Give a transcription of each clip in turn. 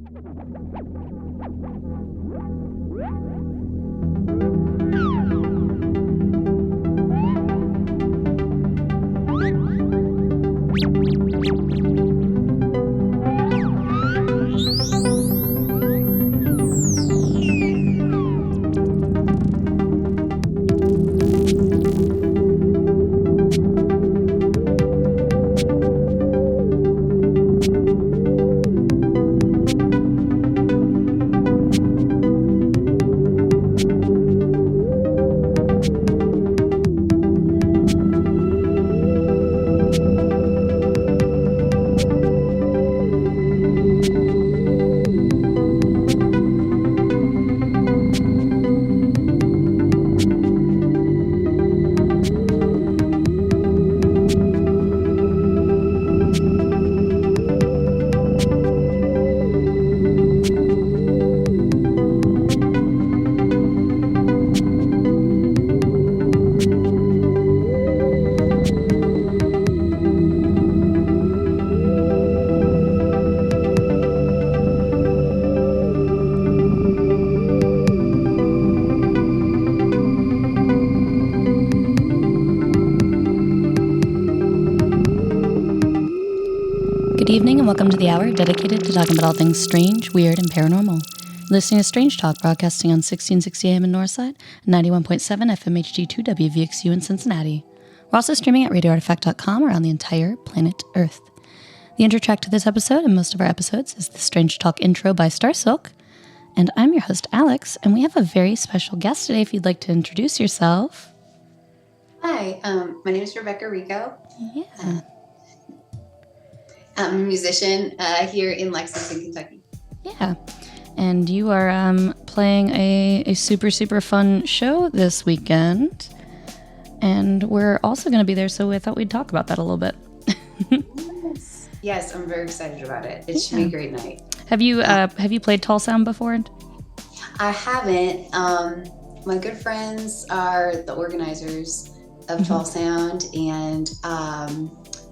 Good evening and welcome to the hour dedicated to talking about all things strange, weird, and paranormal. Listening to Strange Talk, broadcasting on 1660 AM in Northside and 91.7 FM HD2 WVXU in Cincinnati. We're also streaming at radioartifact.com around the entire planet Earth. The intro track to this episode and most of our episodes is the Strange Talk intro by Starsilk. And I'm your host, Alex, and we have a very special guest today if you'd like to introduce yourself. Hi, my name is Rebecca Rego. Yeah. I'm a musician here in Lexington, Kentucky. Yeah. And you are playing a super, super fun show this weekend. And we're also going to be there, so I thought we'd talk about that a little bit. Yes, I'm very excited about it. It should be a great night. Have you played Tahlsound before? I haven't. My good friends are the organizers of Tahlsound, and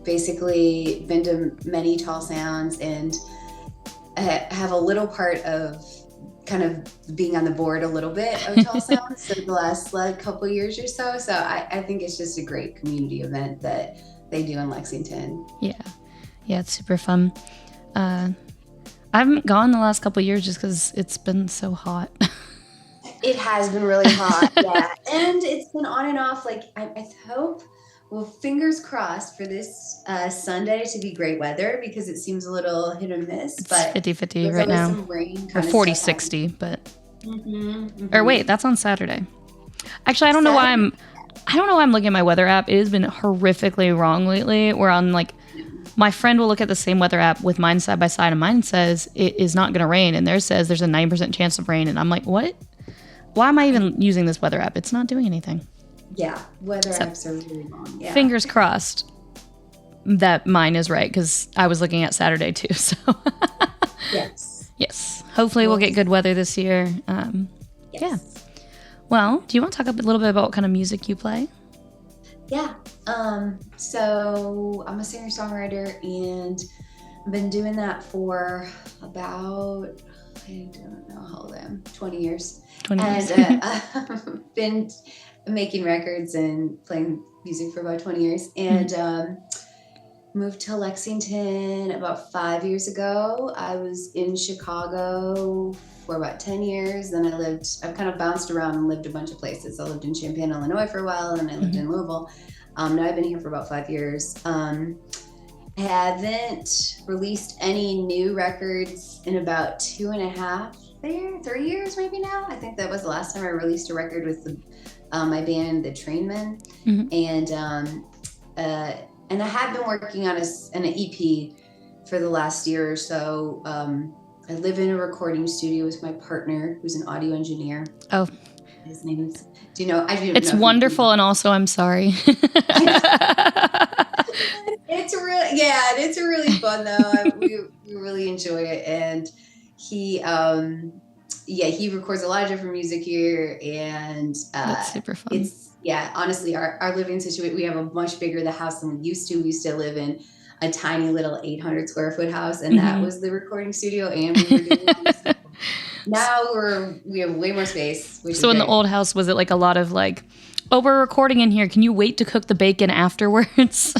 basically been to many Tahlsounds and have a little part of kind of being on the board a little bit of Tahlsound so the last couple years or so. So I think it's just a great community event that they do in Lexington. Yeah, it's super fun. I haven't gone the last couple years just because it's been so hot. It has been really hot, yeah. And it's been on and off. Like, I hope, well, fingers crossed for this Sunday to be great weather because it seems a little hit or miss. It's but 50-50 right now. Some rain or 40-60, but... Or wait, that's on Saturday. Actually, I don't know why I'm looking at my weather app. It has been horrifically wrong lately. Where I'm like, my friend will look at the same weather app with mine side by side, and mine says it is not going to rain, and theirs says there's a 9% chance of rain, and I'm like, what? Why am I even using this weather app? It's not doing anything. Yeah, weather apps are really wrong. Yeah. Fingers crossed that mine is right, because I was looking at Saturday too. So yes. Hopefully we'll get good weather this year. Yeah. Well, do you want to talk a little bit about what kind of music you play? Yeah. So I'm a singer-songwriter, and I've been doing that for about, I don't know how old I am, 20 years. 20 years. And I've been making records and playing music for about 20 years. And moved to Lexington about 5 years ago. I was in Chicago for about 10 years. Then I've kind of bounced around and lived a bunch of places. I lived in Champaign, Illinois for a while, and I lived in Louisville. Now I've been here for about 5 years. Haven't released any new records in about 3 years maybe now. I think that was the last time I released a record with my band, the Trainmen. And I have been working on an EP for the last year or so. I live in a recording studio with my partner, who's an audio engineer. Oh. His name is, do you know? It's wonderful, and also I'm sorry. It's really fun though. We really enjoy it, and he records a lot of different music here, and that's super fun. Honestly, our living situation, we have a much bigger the house than we used to. We used to live in a tiny little 800 square foot house, and that was the recording studio, and we were doing so now we have way more space. So in the old house, was it like a lot of like, oh, we're recording in here, can you wait to cook the bacon afterwards?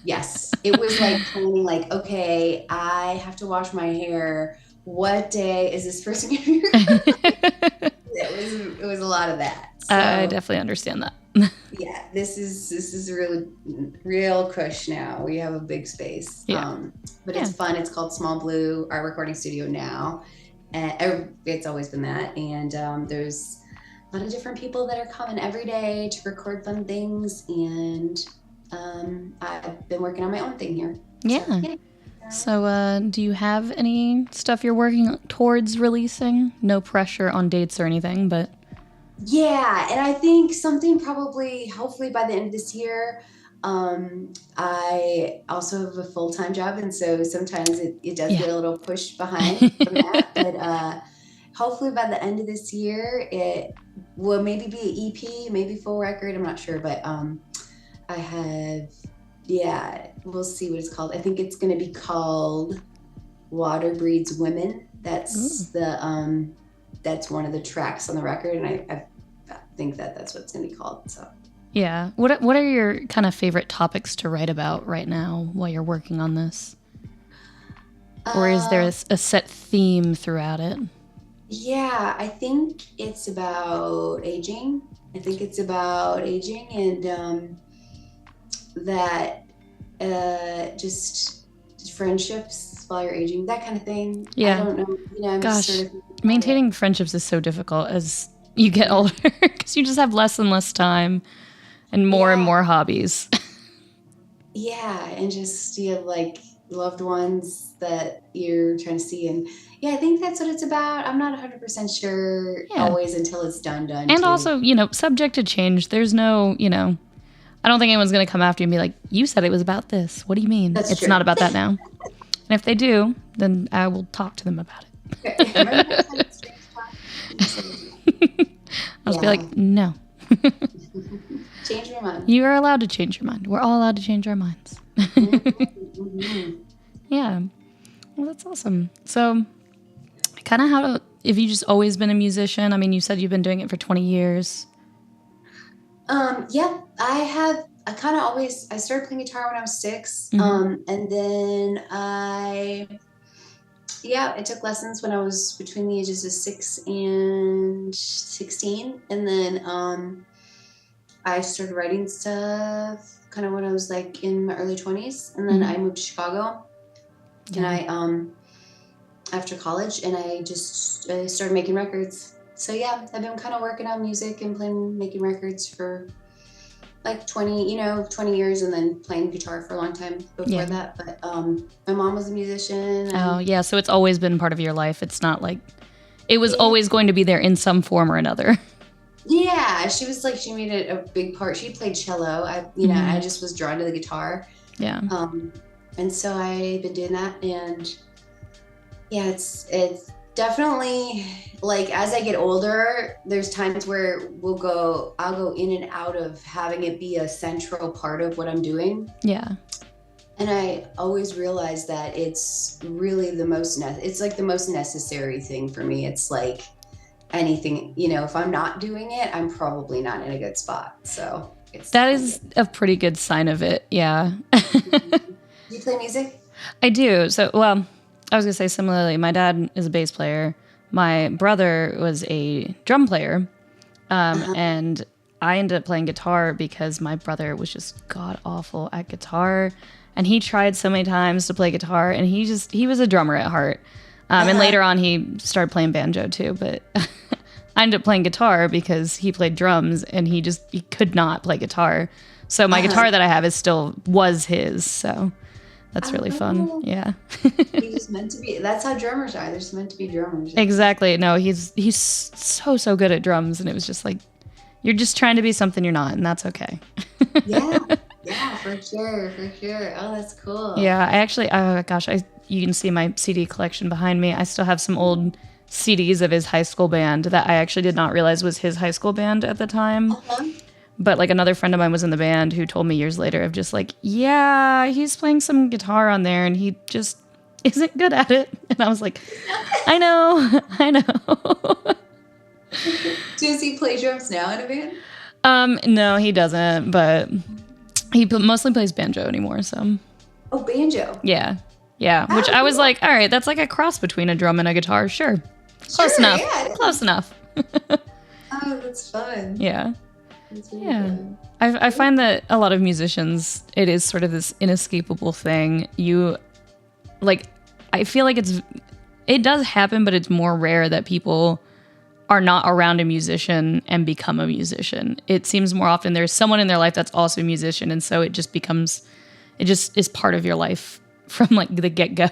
Yes. It was like planning, like, okay, I have to wash my hair. What day is this person going to be recording? It was a lot of that. So, I definitely understand that. Yeah, this is real cush now. We have a big space. Yeah. But it's fun. It's called Small Blue, our recording studio now. And it's always been that. And there's a lot of different people that are coming every day to record fun things. And I've been working on my own thing here. Yeah. So do you have any stuff you're working towards releasing? No pressure on dates or anything, but... Yeah, and I think something probably, hopefully by the end of this year. I also have a full-time job, and so sometimes it does get a little pushed behind from that. But hopefully by the end of this year, it will maybe be an EP, maybe full record. I'm not sure, but I have, we'll see what it's called. I think it's going to be called Water Breeds Women. That's that's one of the tracks on the record, and I think that's what it's going to be called. So. Yeah. What are your kind of favorite topics to write about right now while you're working on this? Or is there a set theme throughout it? Yeah, I think it's about aging. And that just friendships while you're aging, that kind of thing. Yeah. I don't know. I'm Gosh, sort of maintaining friendships is so difficult as you get older because you just have less and less time and more hobbies. Yeah, and just you have like loved ones that you're trying to see, and I think that's what it's about. I'm not 100% sure always until it's done. And too. Also, subject to change. There's no, I don't think anyone's going to come after you and be like, you said it was about this. What do you mean? It's true. Not about that now. And if they do, then I will talk to them about it. I'll just be like, no. Change your mind. You are allowed to change your mind. We're all allowed to change our minds. Yeah. Well, that's awesome. So kind of if you just always been a musician? I mean, you said you've been doing it for 20 years. Yeah, I have. I kind of always, I started playing guitar when I was 6. And then I took lessons when I was between the ages of 6 and 16. And then I started writing stuff kind of when I was like in my early 20s. And then I moved to Chicago. And I, after college, and I just started making records. So yeah, I've been kind of working on music and making records for like 20 years, and then playing guitar for a long time before that. But my mom was a musician. Oh yeah, so it's always been part of your life. It's not like it was always going to be there in some form or another. Yeah, she was like, she made it a big part. She played cello. I just was drawn to the guitar. Yeah. And so I've been doing that, and yeah, it's definitely like as I get older, there's times where I'll go in and out of having it be a central part of what I'm doing. Yeah. And I always realize that it's really the most necessary thing for me. It's like anything, if I'm not doing it, I'm probably not in a good spot. So that is a pretty good sign of it. Yeah. Do you play music? I do. So, well, I was going to say similarly, my dad is a bass player. My brother was a drum player. And I ended up playing guitar because my brother was just god awful at guitar. And he tried so many times to play guitar, and he was a drummer at heart. And later on he started playing banjo too, but I ended up playing guitar because he played drums and he could not play guitar. So my guitar that I have was his. So that's really fun. Yeah. He's just meant to be. That's how drummers are. They're just meant to be drummers. Exactly. No, he's so good at drums, and it was just like, you're just trying to be something you're not, and that's okay. Yeah, for sure. Oh, that's cool. Yeah, I actually, you can see my CD collection behind me. I still have some old CDs of his high school band that I actually did not realize was his high school band at the time. But like another friend of mine was in the band who told me years later of just like, yeah, he's playing some guitar on there and he just isn't good at it. And I was like, I know. Does he play drums now in a band? No, he doesn't, but he mostly plays banjo anymore, so. Oh, banjo. Yeah. Which I was like, all right, that's like a cross between a drum and a guitar. Sure. Close enough. Yeah, Close enough. Oh, that's fun. Yeah. That's really Yeah. fun. I find that a lot of musicians, it is sort of this inescapable thing. I feel like it does happen, but it's more rare that people are not around a musician and become a musician. It seems more often there's someone in their life that's also a musician, and so it just is part of your life from like the get-go.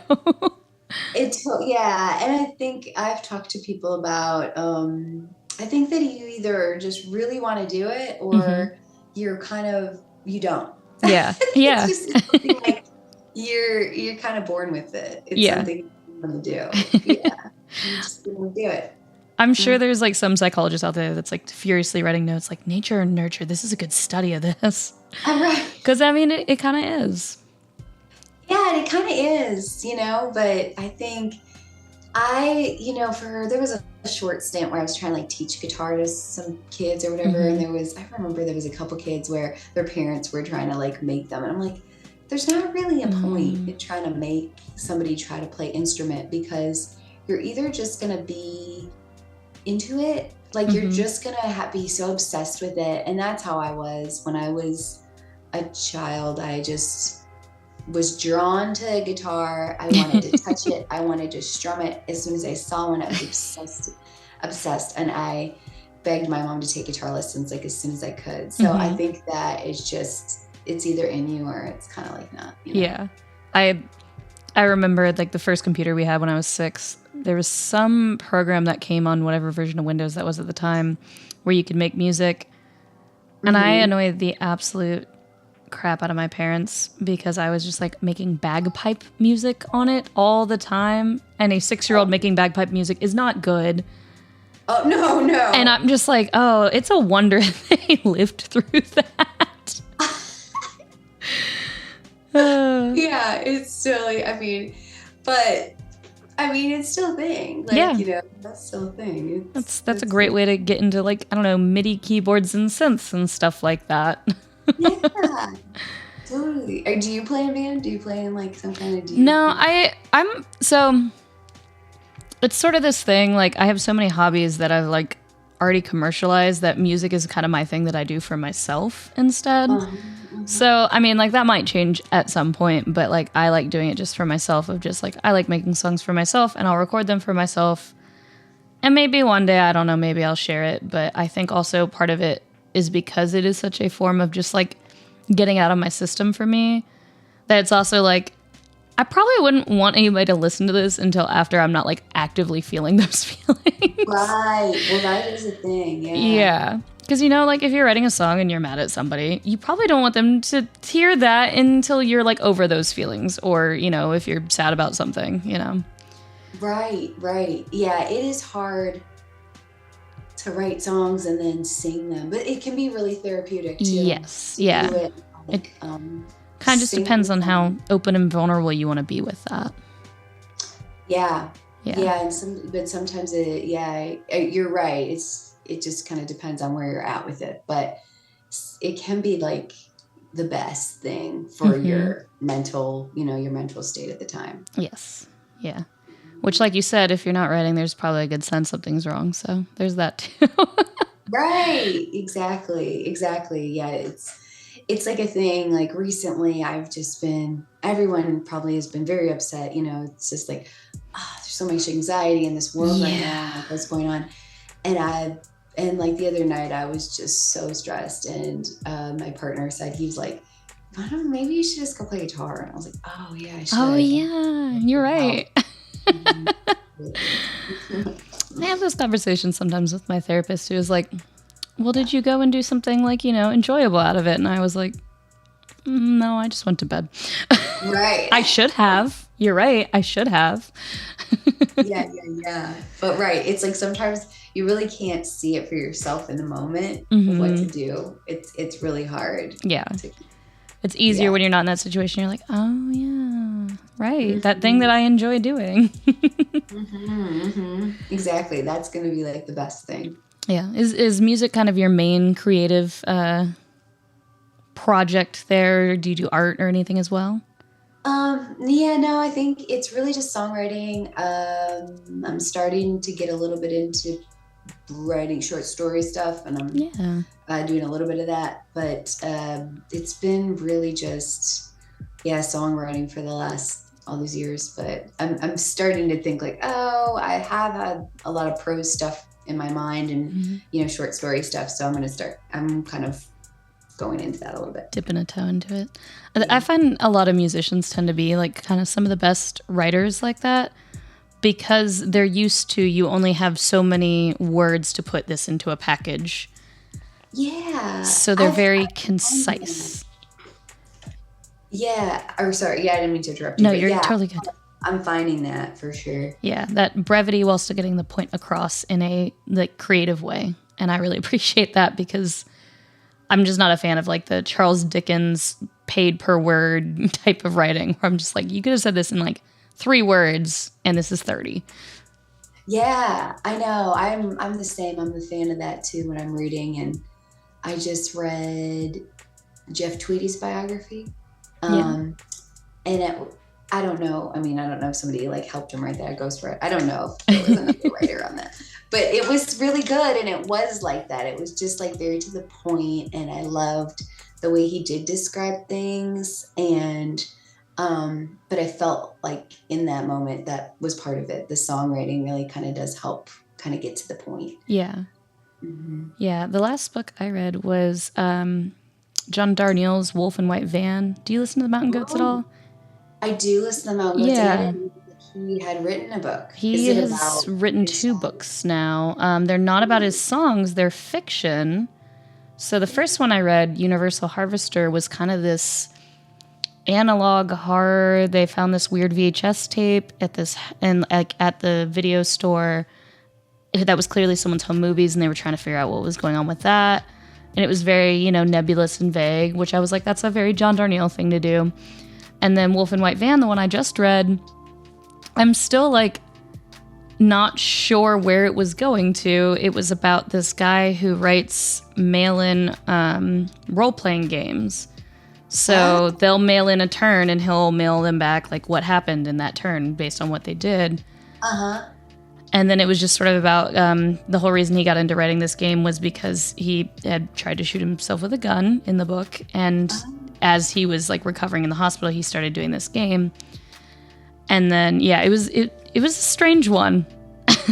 Yeah, and I think I've talked to people about, I think that you either just really want to do it or you don't. Yeah. It's just something like you're kind of born with it. It's something you want to do. Yeah. You just want to do it. I'm sure there's like some psychologist out there that's like furiously writing notes like nature and nurture. This is a good study of this. All right. Because I mean, it kind of is. Yeah, it kind of is, but I think there was a short stint where I was trying to like teach guitar to some kids or whatever. And I remember there was a couple kids where their parents were trying to like make them. And I'm like, there's not really a point in trying to make somebody try to play instrument because you're either just going to be into it. Like you're just going to be so obsessed with it. And that's how I was when I was a child. I just was drawn to a guitar. I wanted to touch it. I wanted to strum it. As soon as I saw one, I was obsessed. And I begged my mom to take guitar lessons like as soon as I could. So I think that it's either in you or it's kind of like not. Yeah. I remember like the first computer we had when I was 6, there was some program that came on whatever version of Windows that was at the time where you could make music. And I annoyed the absolute crap out of my parents because I was just like making bagpipe music on it all the time. And a 6-year-old making bagpipe music is not good. Oh, no. And I'm just like, oh, it's a wonder they lived through that. Yeah, it's silly. It's still a thing. Like, that's still a thing. That's a great way to get into like, I don't know, MIDI keyboards and synths and stuff like that. Yeah, totally. Do you play in a band? Do you play in like some kind of? No, I'm so. It's sort of this thing. Like I have so many hobbies that I've like already commercialized that music is kind of my thing that I do for myself instead. So I mean, like that might change at some point, but like I like doing it just for myself. Of just like I like making songs for myself, and I'll record them for myself. And maybe one day, I don't know, maybe I'll share it. But I think also part of it is because it is such a form of just like getting out of my system for me, that it's also like, I probably wouldn't want anybody to listen to this until after I'm not like actively feeling those feelings. Right. Well, that is a thing. Yeah. Yeah. Because, like if you're writing a song and you're mad at somebody, you probably don't want them to hear that until you're like over those feelings or, if you're sad about something, Right. Yeah. It is hard to write songs and then sing them, but it can be really therapeutic too. Yes. Yeah. It kind of just depends on how open and vulnerable you want to be with that. Yeah. And sometimes you're right. It just kind of depends on where you're at with it, but it can be like the best thing for your mental, your mental state at the time. Yes. Yeah. Which, like you said, if you're not writing, there's probably a good sense something's wrong. So there's that too. Right. Exactly. Yeah. It's like a thing. Like recently everyone probably has been very upset. It's just like, there's so much anxiety in this world right now. Like what's going on? And like the other night I was just so stressed. And my partner said, he was like, I don't know, maybe you should just go play guitar. And I was like, oh yeah, I should. Oh yeah, you're right. I have those conversations sometimes with my therapist who is like, well, did you go and do something like, enjoyable out of it? And I was like, no, I just went to bed. Right. I should have. You're right. I should have. Yeah. But right, it's like sometimes you really can't see it for yourself in the moment of what to do. It's really hard. Yeah. It's easier when you're not in that situation. You're like, oh yeah, right. That thing that I enjoy doing. Exactly. That's going to be like the best thing. Yeah. Is music kind of your main creative project there? Do you do art or anything as well? Yeah, no, I think it's really just songwriting. I'm starting to get a little bit into writing short story stuff, and I'm doing a little bit of that. But it's been really just songwriting for the last all these years. But I'm starting to think like, oh, I have had a lot of prose stuff in my mind, and short story stuff. So I'm kind of going into that a little bit. Dipping a toe into it. Yeah. I find a lot of musicians tend to be like kind of some of the best writers like that, because they're used to, you only have so many words to put this into a package. Yeah. So they're very concise. Yeah. Or sorry. Yeah, I didn't mean to interrupt you. No, you're totally good. I'm finding that for sure. Yeah, that brevity while still getting the point across in a like creative way. And I really appreciate that, because I'm just not a fan of like the Charles Dickens paid per word type of writing, where I'm just like, you could have said this in like 3 words and this is 30. Yeah, I know. I'm the same. I'm a fan of that too when I'm reading. And I just read Jeff Tweedy's biography. And I don't know. I mean, I don't know if somebody like helped him write that, a ghostwriter. I don't know if there was another writer on that. But it was really good, and it was like that. It was just like very to the point, and I loved the way he did describe things. And but I felt like in that moment that was part of it. The songwriting really kind of does help kind of get to the point. Yeah. Yeah. The last book I read was John Darnielle's Wolf and White Van. Do you listen to the Mountain Goats at all? I do listen to the Mountain Goats. Yeah. He had written a book. He has written 2 books now. They're not about his songs. They're fiction. So the first one I read, Universal Harvester, was kind of this analog horror. They found this weird VHS tape at the video store that was clearly someone's home movies, and they were trying to figure out what was going on with that. And it was very, nebulous and vague, which I was like, that's a very John Darnielle thing to do. And then Wolf and White Van, the one I just read, I'm still like not sure where it was going to. It was about this guy who writes mail-in role-playing games. So they'll mail in a turn, and he'll mail them back like what happened in that turn based on what they did. And then it was just sort of about the whole reason he got into writing this game was because he had tried to shoot himself with a gun in the book, and as he was like recovering in the hospital, he started doing this game. And then it was a strange one.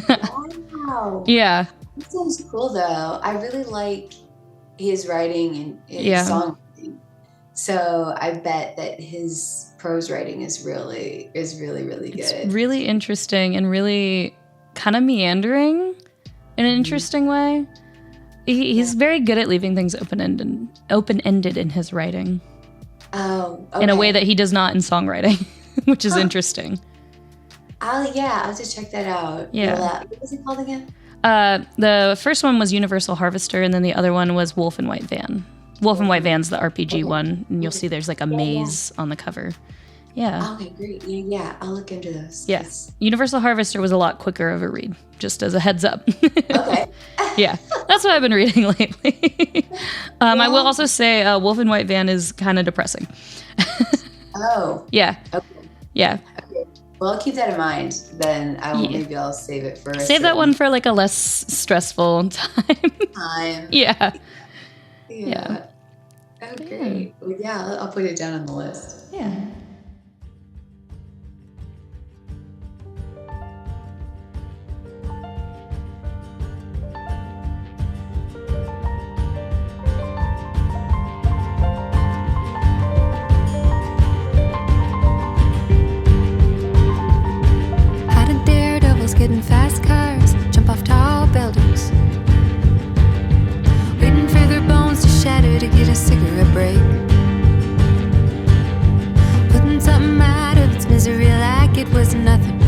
Wow. Yeah. That sounds cool though. I really like his writing and his songwriting. So I bet that his prose writing is really, really good. It's really interesting and really kind of meandering in an interesting way. He's very good at leaving things open-ended in his writing. Oh, okay. In a way that he does not in songwriting, which is interesting. I'll just check that out. Yeah. What was it called again? The first one was Universal Harvester, and then the other one was Wolf and White Van. Wolf and White Van's the RPG one, and you'll see there's like a maze on the cover. Yeah. Okay, great. Yeah, I'll look into those. Yes. Universal Harvester was a lot quicker of a read, just as a heads up. Okay. Yeah, that's what I've been reading lately. I will also say Wolf and White Van is kind of depressing. Oh. Yeah. Okay. Yeah. Okay. Well, I'll keep that in mind. Then maybe I'll save it for Save that one for like a less stressful time. Yeah. Oh, great. Well, yeah, I'll put it down on the list. Yeah. Getting fast cars, jump off tall buildings, waiting for their bones to shatter to get a cigarette break, putting something out of its misery like it was nothing.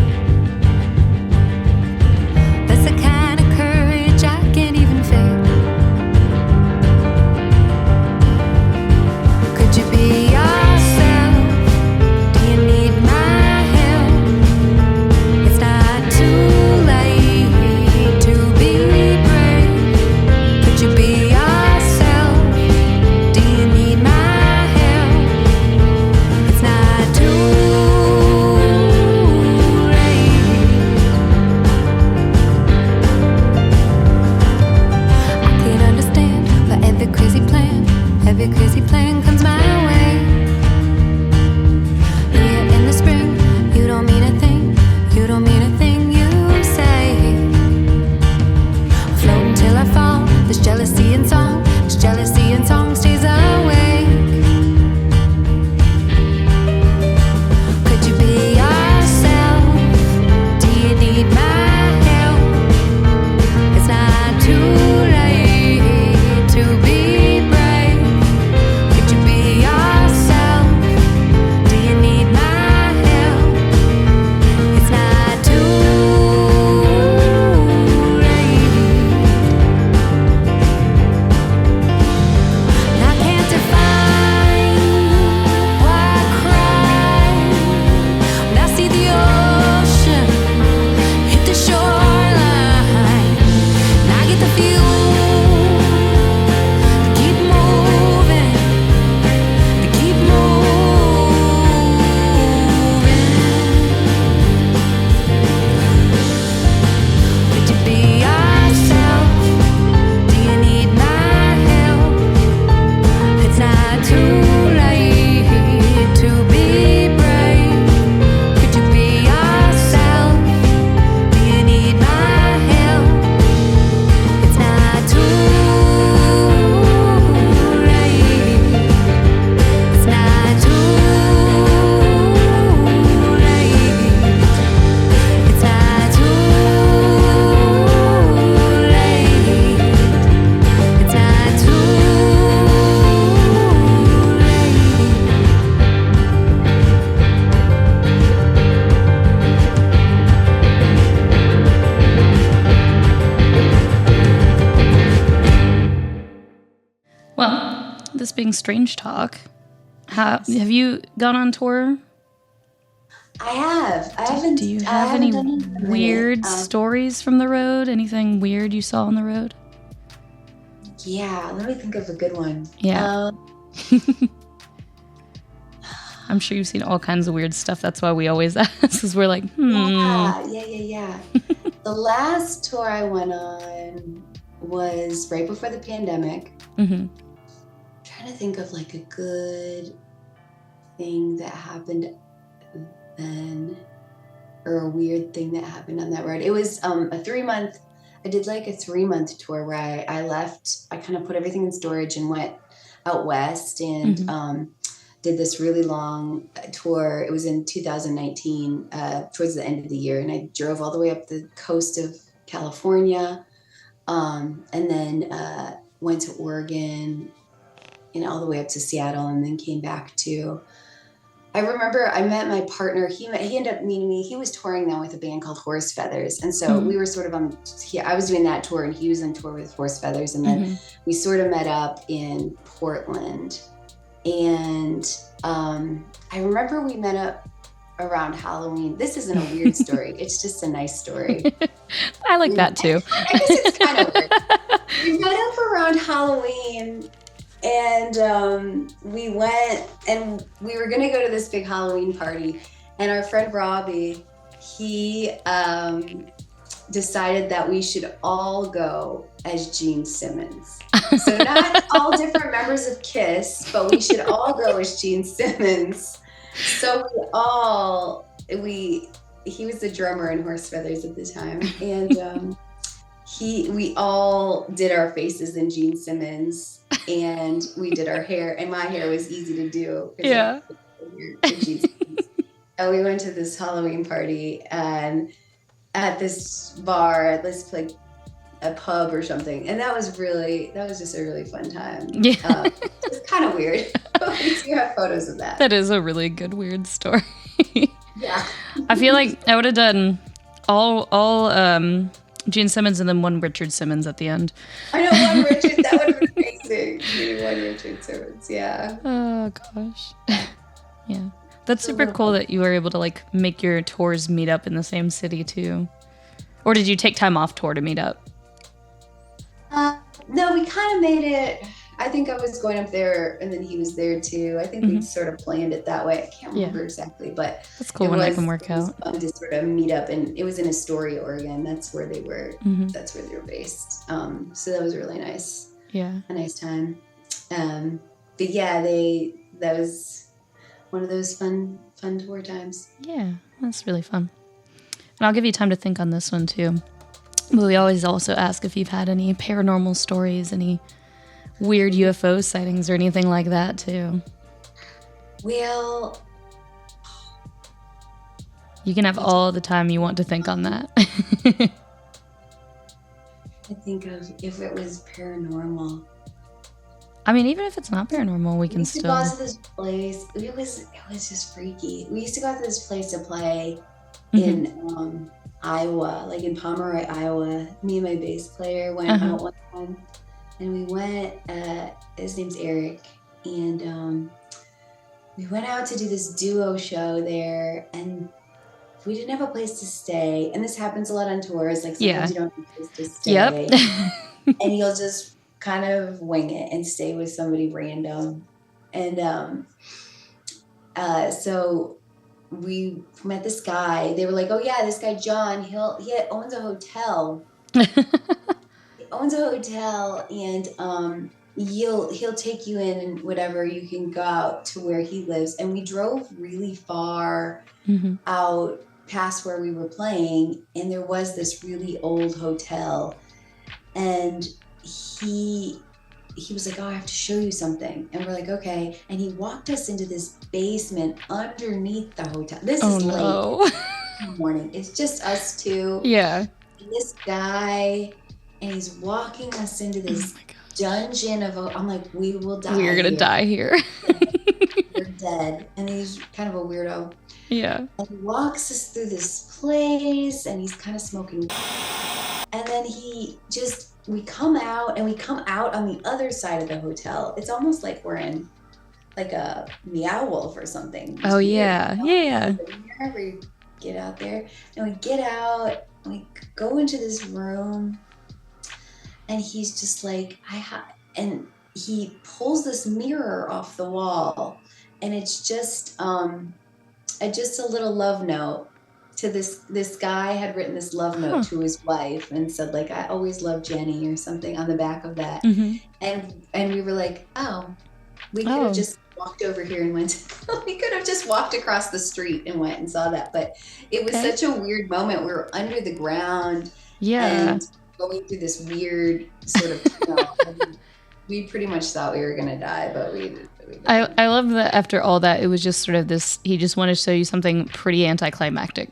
being Strange Talk, have you gone on tour? I have. I haven't. Do you have any weird stories from the road? Anything weird you saw on the road? Yeah, let me think of a good one. Yeah. I'm sure you've seen all kinds of weird stuff. That's why we always ask, because we're like, Yeah. The last tour I went on was right before the pandemic. Mm-hmm. Trying to think of like a good thing that happened then, or a weird thing that happened on that road. It was I did like a 3-month tour where I left, I kind of put everything in storage and went out west and did this really long tour. It was in 2019, towards the end of the year. And I drove all the way up the coast of California, and then went to Oregon and all the way up to Seattle, and then came back to, I remember I met my partner. He ended up meeting me. He was touring then with a band called Horse Feathers. And so we were sort of I was doing that tour and he was on tour with Horse Feathers. And then we sort of met up in Portland. And I remember we met up around Halloween. This isn't a weird story. It's just a nice story. I like that too. I guess it's kind of weird. We met up around Halloween. And we went and we were going to go to this big Halloween party. And our friend Robbie, he decided that we should all go as Gene Simmons. So not all different members of KISS, but we should all go as Gene Simmons. So he was the drummer in Horse Feathers at the time. And we all did our faces in Gene Simmons. And we did our hair, and my hair was easy to do. Yeah. And we went to this Halloween party and at this bar, at this like a pub or something. And that was just a really fun time. Yeah. It's kind of weird. But we do have photos of that. That is a really good weird story. Yeah. I feel like I would have done all Gene Simmons and then one Richard Simmons at the end. I know, one Richard. That would have been amazing. One Richard Simmons, yeah. Oh, gosh. Yeah. That's super cool that you were able to, like, make your tours meet up in the same city, too. Or did you take time off tour to meet up? No, we kind of made it. I think I was going up there and then he was there too. I think we sort of planned it that way. I can't remember exactly, but that's cool when that can work out. It was fun to sort of meet up, and it was in Astoria, Oregon. That's where they were. That's where they were based. So that was really nice. Yeah, a nice time. But yeah, that was one of those fun tour times. Yeah, that's really fun. And I'll give you time to think on this one too. But we always also ask if you've had any paranormal stories, any weird UFO sightings or anything like that too. Well, you can have all the time you want to think on that. I think of if it was paranormal. I mean, even if it's not paranormal, we can still. We used to go to this place. It was just freaky. We used to go to this place to play in Iowa, like in Pomeroy, Iowa. Me and my bass player went out one time. And we went, his name's Eric, and we went out to do this duo show there, and we didn't have a place to stay. And this happens a lot on tours, like sometimes you don't have a place to stay. Yep. And you'll just kind of wing it and stay with somebody random. And so we met this guy. They were like, oh yeah, this guy John, he owns a hotel. Owns a hotel, and he'll take you in and whatever, you can go out to where he lives. And we drove really far out past where we were playing, and there was this really old hotel, and he was like, oh, I have to show you something. And we're like, okay. And he walked us into this basement underneath the hotel. This is late in the morning. It's just us two. Yeah. And this guy, and he's walking us into this dungeon I'm like, we will die. We're going to die here. We're dead. And he's kind of a weirdo. Yeah. And he walks us through this place, and he's kind of smoking. And then we come out on the other side of the hotel. It's almost like we're in like a Meow Wolf or something. Oh, yeah. Yeah. We get out there and we get out, and we go into this room, and he's just like, and he pulls this mirror off the wall, and it's just a little love note to this guy had written this love note to his wife and said, like, I always love Jenny or something on the back of that. And we were like, we could have just walked over here and went. We could have just walked across the street and went and saw that, but it was such a weird moment. We were under the ground, and going through this weird sort of. We pretty much thought we were gonna die, but we didn't. I love that after all that, it was just sort of this. He just wanted to show you something pretty anticlimactic.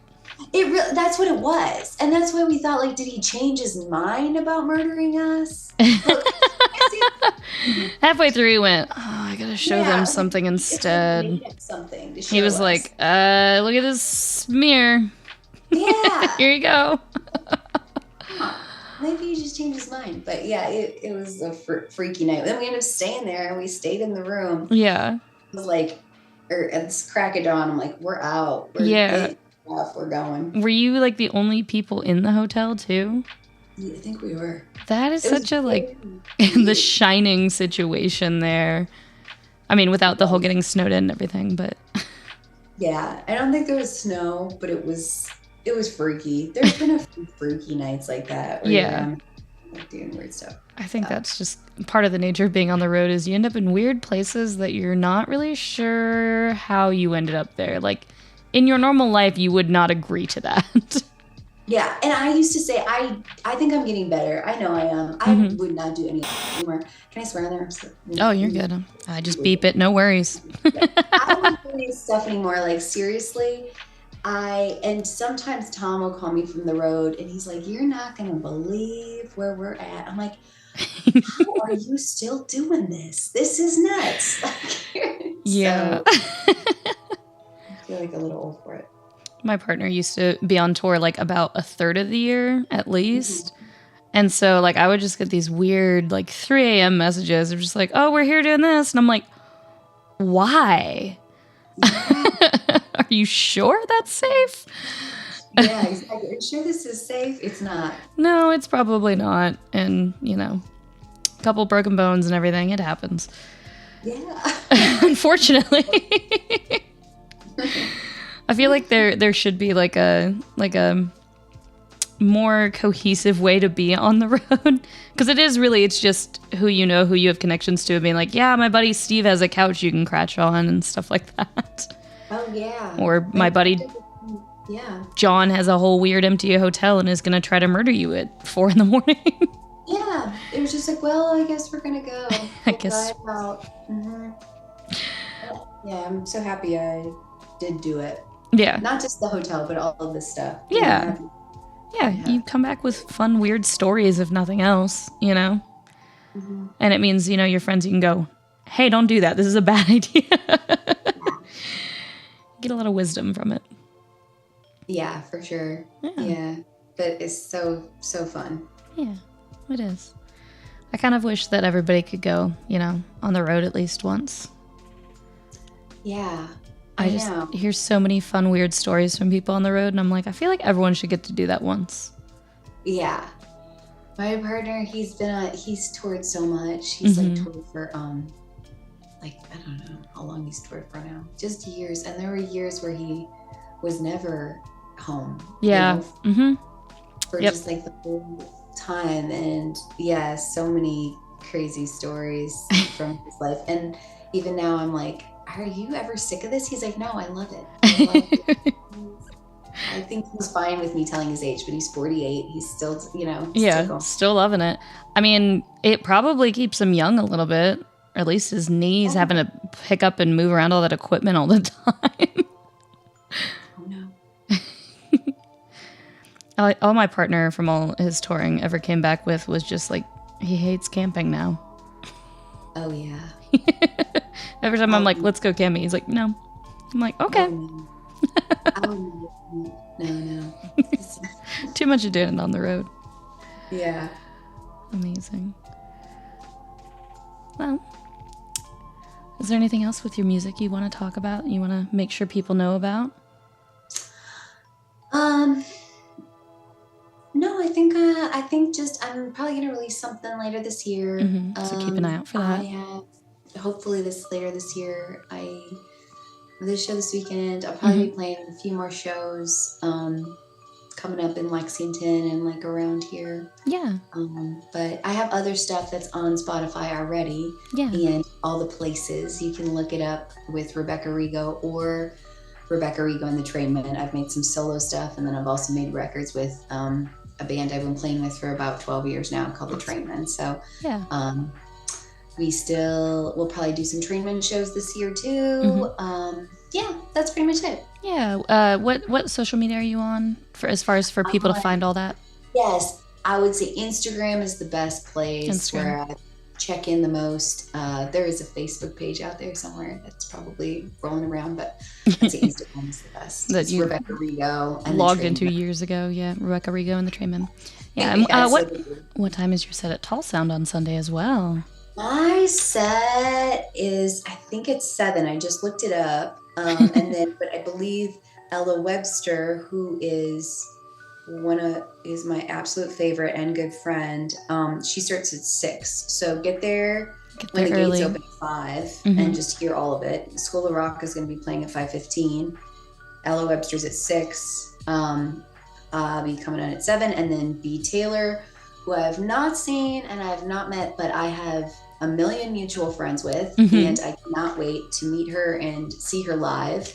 That's what it was, and that's why we thought, like, did he change his mind about murdering us? Halfway through, he went, "Oh, I gotta show them something instead." Something. He was like, "Look at this mirror. Yeah, here you go." Maybe he just changed his mind, but yeah, it was a freaky night. Then we ended up staying there, and we stayed in the room. Yeah, it was like, at this crack of dawn, I'm like, we're out. We're going. Were you like the only people in the hotel too? Yeah, I think we were. That is such a like the Shining situation there. I mean, without the whole getting snowed in and everything, but yeah, I don't think there was snow, but it was freaky. There's been a few freaky nights like that. Yeah, like doing weird stuff. I think that's just part of the nature of being on the road is you end up in weird places that you're not really sure how you ended up there. Like in your normal life, you would not agree to that. Yeah, and I used to say, I think I'm getting better. I know I am. I would not do any anymore. Can I swear on there? Oh, you're good. I just beep it. No worries. I don't do any stuff anymore. Like, seriously. And sometimes Tom will call me from the road, and he's like, you're not going to believe where we're at. I'm like, how are you still doing this? This is nuts. Yeah. So, I feel like a little old for it. My partner used to be on tour like about a third of the year at least. And so like I would just get these weird like 3 a.m. messages of just like, oh, we're here doing this. And I'm like, why? Are you sure that's safe? Yeah, exactly. Are you sure this is safe? It's not. No, it's probably not. And, you know, a couple broken bones and everything. It happens. Yeah. Unfortunately. I feel like there should be like a more cohesive way to be on the road, because it's just who you know, who you have connections to, and being like, yeah, my buddy Steve has a couch you can crash on and stuff like that. Oh yeah. Or my buddy John has a whole weird empty hotel and is gonna try to murder you at 4 a.m. Yeah, it was just like, well, I guess we're gonna go. I guess. Yeah, I'm so happy I did do it. Yeah. Not just the hotel, but all of this stuff. Yeah. Yeah, you come back with fun, weird stories, if nothing else, you know? Mm-hmm. And it means, you know, your friends, you can go, hey, don't do that. This is a bad idea. Get a lot of wisdom from it. Yeah, for sure. Yeah. But it's so fun. Yeah, it is. I kind of wish that everybody could go, you know, on the road at least once. Yeah. I just hear so many fun, weird stories from people on the road, and I'm like, I feel like everyone should get to do that once. Yeah. My partner, he's toured so much. He's like toured for, like, I don't know how long he's toured for now. Just years. And there were years where he was never home. Yeah. You know, for just like the whole time. And yeah, so many crazy stories from his life. And even now I'm like, are you ever sick of this? He's like, no, I love it. I think he's fine with me telling his age, but he's 48. He's still, you know. Still loving it. I mean, it probably keeps him young a little bit. Or at least his knees having to pick up and move around all that equipment all the time. Oh, no. All my partner from all his touring ever came back with was just like, he hates camping now. Oh, yeah. Every time I'm like, let's go camping, he's like, no. I'm like, okay. No. Too much of doing it on the road. Yeah. Amazing. Well, is there anything else with your music you want to talk about? You want to make sure people know about? No, I think just I'm probably gonna release something later this year. So keep an eye out for that. I have hopefully later this year. I this show this weekend. I'll probably be playing a few more shows coming up in Lexington and like around here. Yeah. But I have other stuff that's on Spotify already. Yeah. And all the places you can look it up with Rebecca Rego or Rebecca Rego and the Trainmen. I've made some solo stuff, and then I've also made records with a band I've been playing with for about 12 years now called the Trainmen. So yeah. We'll probably do some Trainmen shows this year too. Yeah, that's pretty much it. Yeah. What social media are you on as far as for people to find all that? Yes, I would say Instagram is the best place where I check in the most. There is a Facebook page out there somewhere that's probably rolling around, but I'd say Instagram is the best. That you Rebecca Rego and logged into years ago. Yeah, Rebecca Rego and the Trainmen. Yeah. What time is your set at Tahlsound on Sunday as well? My set is, I think it's 7. I just looked it up. But I believe Ella Webster, who is my absolute favorite and good friend. She starts at 6. So get there when the early. Gates open at 5 and just hear all of it. School of Rock is going to be playing at 5:15. Ella Webster's at 6. I'll be coming on at 7, and then B. Taylor, who I have not seen and I have not met, but I have a million mutual friends with, and I cannot wait to meet her and see her live.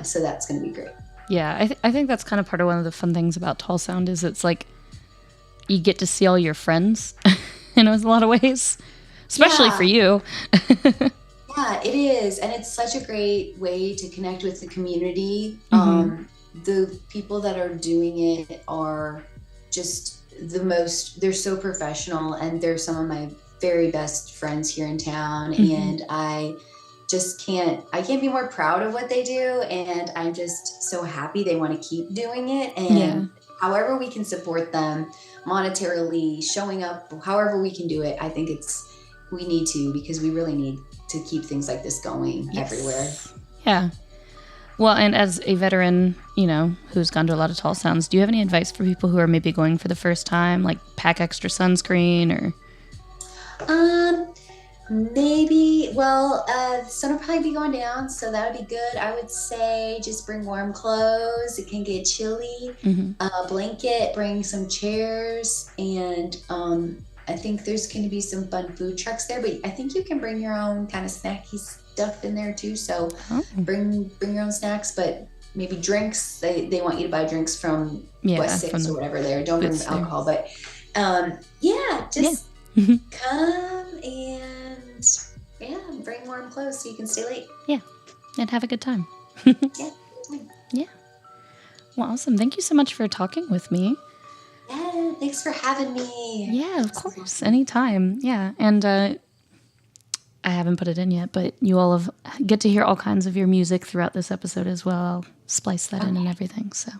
So that's going to be great. Yeah, I think that's kind of part of one of the fun things about Tahlsound is it's like you get to see all your friends in a lot of ways, especially for you. Yeah, it is. And it's such a great way to connect with the community. The people that are doing it are just they're so professional, and they're some of my very best friends here in town. And I can't be more proud of what they do, and I'm just so happy they want to keep doing it. And however we can support them monetarily, showing up, however we can do it, I think we need to, because we really need to keep things like this going everywhere. Yeah. Well, and as a veteran, who's gone to a lot of Tahlsounds, do you have any advice for people who are maybe going for the first time, like pack extra sunscreen or? Maybe. Well, the sun will probably be going down, so that would be good. I would say just bring warm clothes. It can get chilly. A blanket, bring some chairs, and I think there's going to be some fun food trucks there, but I think you can bring your own kind of snacky stuff in there too. So bring your own snacks, but maybe drinks. They want you to buy drinks from West 6 or whatever there. Don't bring alcohol, but just come and bring warm clothes so you can stay late. Yeah, and have a good time. Yeah. Well, awesome. Thank you so much for talking with me. Yeah, thanks for having me. Yeah, of course. Anytime. Yeah, and I haven't put it in yet, but you all get to hear all kinds of your music throughout this episode as well. I'll splice that in and everything. So,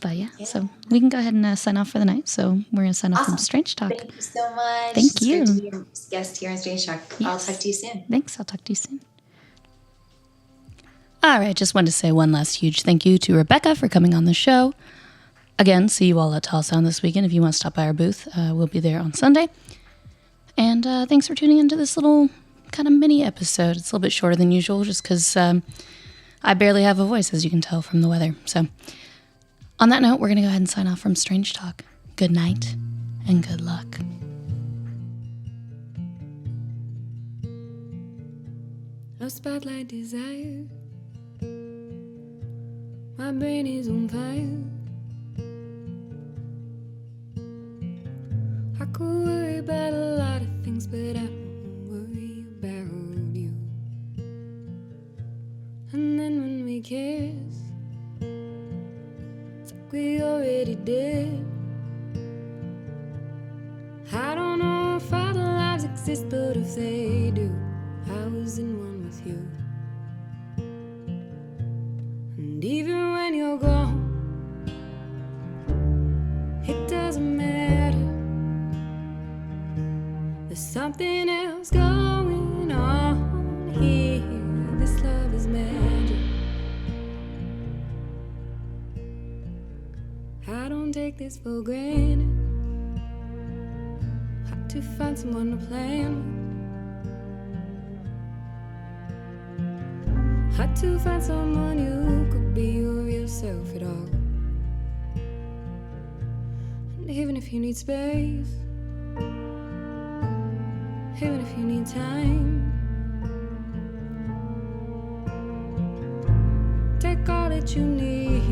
but so we can go ahead and sign off for the night. So we're going to sign off from Strange Talk. Thank you so much. Thank you. It's great to be your guest here on Strange Talk. Yes. I'll talk to you soon. Thanks. I'll talk to you soon. All right. Just wanted to say one last huge thank you to Rebecca for coming on the show. Again, see you all at Tahlsound this weekend. If you want to stop by our booth, we'll be there on Sunday. And thanks for tuning into this little kind of mini episode. It's a little bit shorter than usual just because I barely have a voice, as you can tell from the weather. So on that note, we're going to go ahead and sign off from Strange Talk. Good night and good luck. No spotlight desire. My brain is on fire. I could worry about a lot of things, but I won't worry about you. And then when we kiss, it's like we already did. I don't know if other lives exist, but if they do, I was in one with you. And even when you're gone, it doesn't matter. something else going on here. This love is magic. I don't take this for granted. Hard to find someone to plan with. Hard to find someone who could be your real self at all. And even if you need space, even if you need time, take all that you need.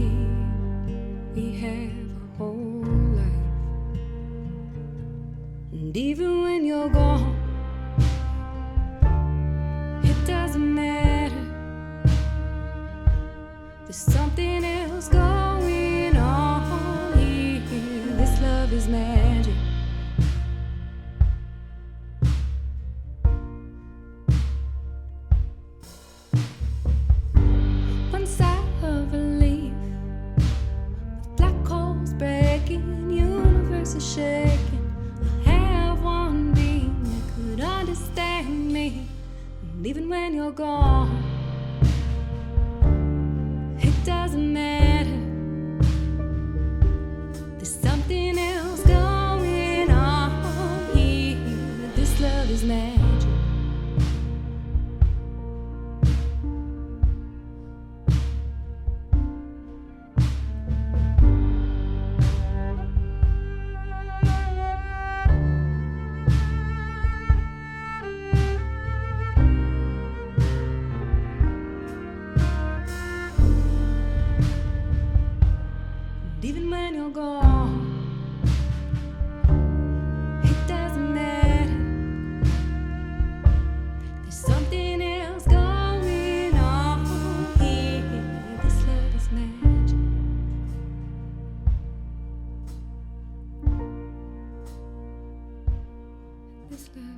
We have a whole life. And even when you're gone, it doesn't matter. There's something else going on here. This love is magic. One side of a leaf, with black holes breaking, universe is shaking. I have one being that could understand me. And even when you're gone, it doesn't matter. There's something else going on here. This love is magic. Even when you're gone, it doesn't matter. There's something else going on here. This love is magic. This love